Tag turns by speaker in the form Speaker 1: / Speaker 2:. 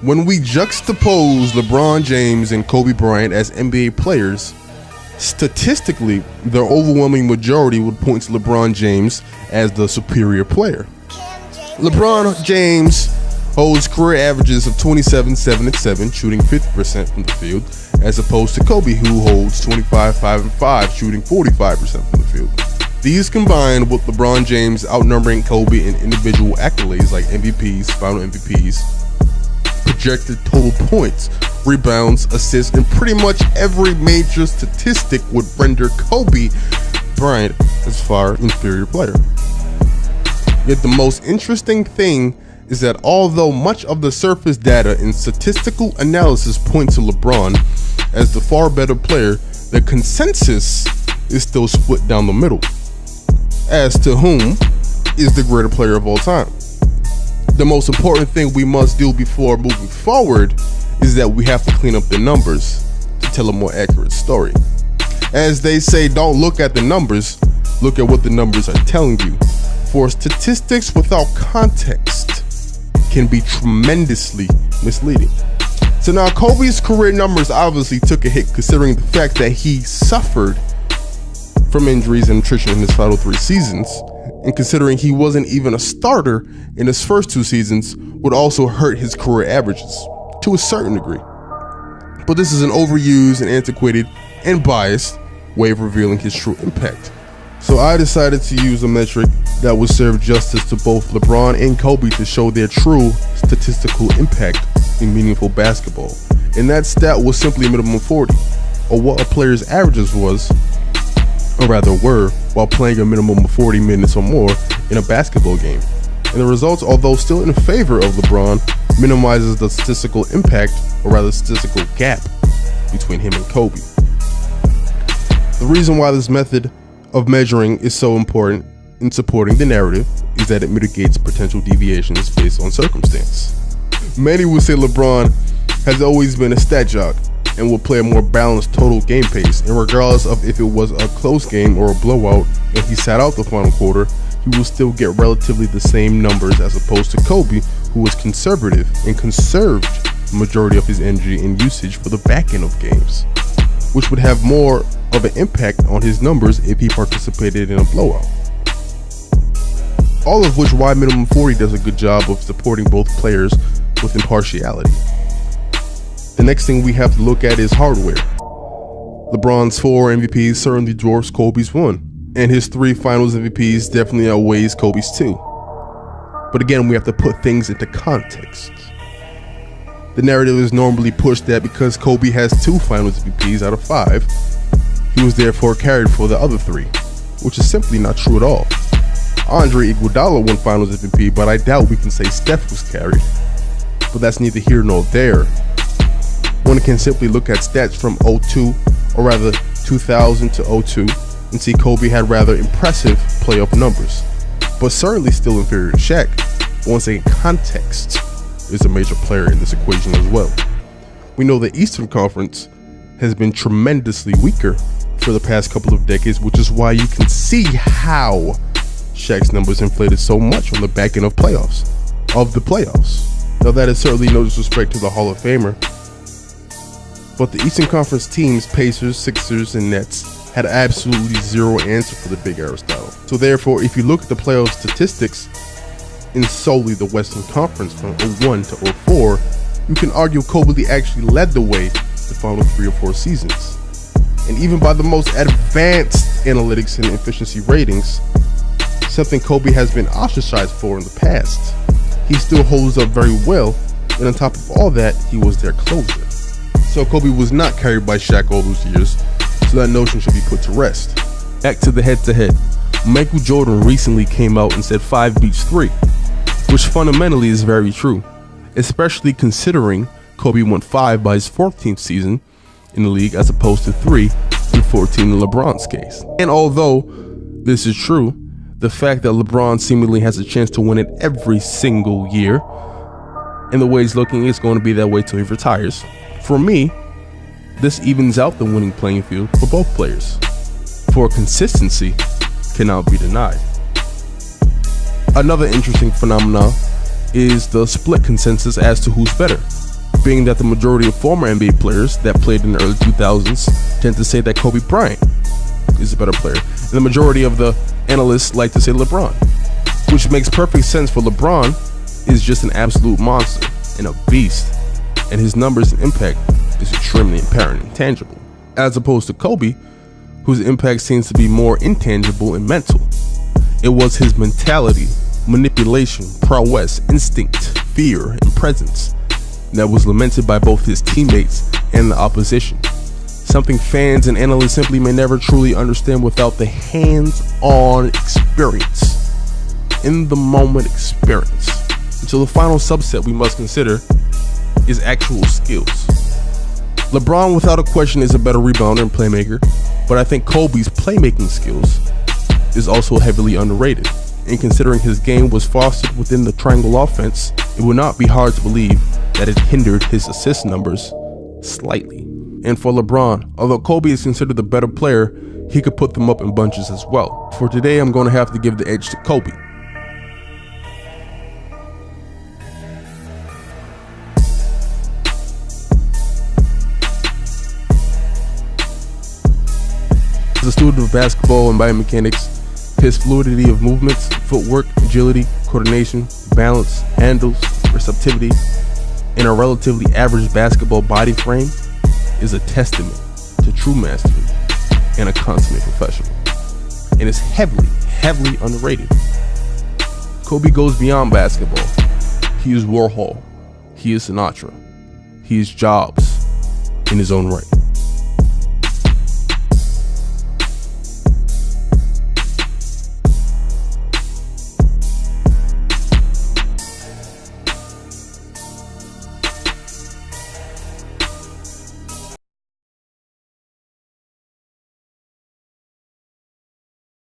Speaker 1: When we juxtapose LeBron James and Kobe Bryant as NBA players, statistically, the overwhelming majority would point to LeBron James as the superior player. LeBron James holds career averages of 27, 7, and 7, shooting 50% from the field, as opposed to Kobe, who holds 25, 5, and 5, shooting 45% from the field. These combined with LeBron James outnumbering Kobe in individual accolades like MVPs, final MVPs, projected total points, rebounds, assists, and pretty much every major statistic would render Kobe Bryant as far inferior player. Yet the most interesting thing is that although much of the surface data and statistical analysis point to LeBron as the far better player, the consensus is still split down the middle as to whom is the greater player of all time. The most important thing we must do before moving forward is that we have to clean up the numbers to tell a more accurate story. As they say, don't look at the numbers, look at what the numbers are telling you. For statistics without context can be tremendously misleading. So now Kobe's career numbers obviously took a hit, considering the fact that he suffered from injuries and attrition in his final 3 seasons, and considering he wasn't even a starter in his first 2 seasons, would also hurt his career averages to a certain degree. But this is an overused and antiquated and biased way of revealing his true impact. So I decided to use a metric that would serve justice to both LeBron and Kobe to show their true statistical impact in meaningful basketball. And that stat was simply minimum 40, or what a player's averages was, or rather were, while playing a minimum of 40 minutes or more in a basketball game. And the results, although still in favor of LeBron, minimizes the statistical impact, or rather statistical gap, between him and Kobe. The reason why this method of measuring is so important in supporting the narrative is that it mitigates potential deviations based on circumstance. Many would say LeBron has always been a stat jock and will play a more balanced total game pace, and regardless of if it was a close game or a blowout and he sat out the final quarter, he will still get relatively the same numbers as opposed to Kobe, who was conservative and conserved the majority of his energy and usage for the back end of games, which would have more of an impact on his numbers if he participated in a blowout. All of which why minimum 40 does a good job of supporting both players with impartiality. The next thing we have to look at is hardware. LeBron's 4 MVPs certainly dwarfs Kobe's 1, and his 3 finals MVPs definitely outweighs Kobe's 2. But again, we have to put things into context. The narrative is normally pushed that because Kobe has 2 finals MVPs out of 5, he was therefore carried for the other 3, which is simply not true at all. Andre Iguodala won finals MVP, but I doubt we can say Steph was carried. But that's neither here nor there. One can simply look at stats from 02, or rather 2000 to 02, and see Kobe had rather impressive playoff numbers, but certainly still inferior to Shaq. Once again, context is a major player in this equation as well. We know the Eastern Conference has been tremendously weaker for the past couple of decades, which is why you can see how Shaq's numbers inflated so much on the back end of the playoffs. Now that is certainly no disrespect to the Hall of Famer, but the Eastern Conference teams, Pacers, Sixers, and Nets, had absolutely zero answer for the Big Aristotle. So therefore, if you look at the playoff statistics in solely the Western Conference from 01 to 04, you can argue Kobe actually led the way the final 3 or 4 seasons. And even by the most advanced analytics and efficiency ratings, something Kobe has been ostracized for in the past, he still holds up very well, and on top of all that, he was their closer. So Kobe was not carried by Shaq all those years, so that notion should be put to rest. Back to the head-to-head. Michael Jordan recently came out and said 5 beats 3, which fundamentally is very true, especially considering Kobe won 5 by his 14th season in the league as opposed to 3 and 14 in LeBron's case. And although this is true, the fact that LeBron seemingly has a chance to win it every single year, and the way he's looking, it's going to be that way till he retires. For me, this evens out the winning playing field for both players, for consistency cannot be denied. Another interesting phenomenon is the split consensus as to who's better. being that the majority of former NBA players that played in the early 2000s tend to say that Kobe Bryant is a better player, and the majority of the analysts like to say LeBron, which makes perfect sense, for LeBron is just an absolute monster and a beast, and his numbers and impact is extremely apparent and tangible, as opposed to Kobe, whose impact seems to be more intangible and mental. It was his mentality, manipulation, prowess, instinct, fear, and presence that was lamented by both his teammates and the opposition. Something fans and analysts simply may never truly understand without the hands-on experience, in the moment experience. And so the final subset we must consider is actual skills. LeBron, without a question, is a better rebounder and playmaker, but I think Kobe's playmaking skills is also heavily underrated. And considering his game was fostered within the triangle offense, it would not be hard to believe that it hindered his assist numbers slightly. And for LeBron, although Kobe is considered the better player, he could put them up in bunches as well. For today, I'm going to have to give the edge to Kobe. As a student of basketball and biomechanics, his fluidity of movements, footwork, agility, coordination, balance, handles, receptivity, and a relatively average basketball body frame is a testament to true mastery and a consummate professional, and is heavily underrated. Kobe goes beyond basketball. He is Warhol. He is Sinatra. He is Jobs in his own right.